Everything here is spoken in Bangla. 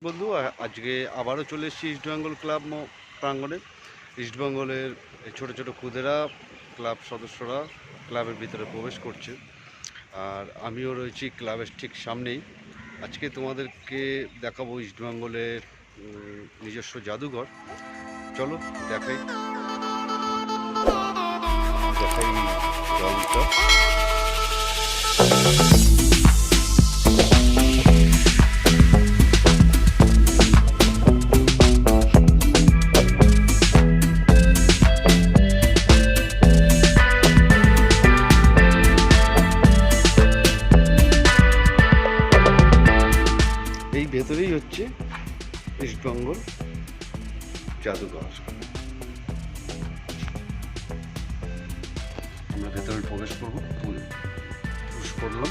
বন্ধু আজকে আবারও চলে এসেছি ইস্টবেঙ্গল ক্লাব প্রাঙ্গণে। ইস্টবেঙ্গলের ছোট ছোট খুদেরা ক্লাব সদস্যরা ক্লাবের ভিতরে প্রবেশ করছে, আর আমিও রয়েছি ক্লাবের ঠিক সামনেই। আজকে তোমাদেরকে দেখাবো ইস্টবেঙ্গলের নিজস্ব জাদুঘর। চলো দেখাই দেখাই গ্রাউন্ডটা। এই ভেতরেই হচ্ছে ইস্টবেঙ্গল জাদুঘর। আমরা ভেতরে প্রবেশ করবো, পুশ করলাম।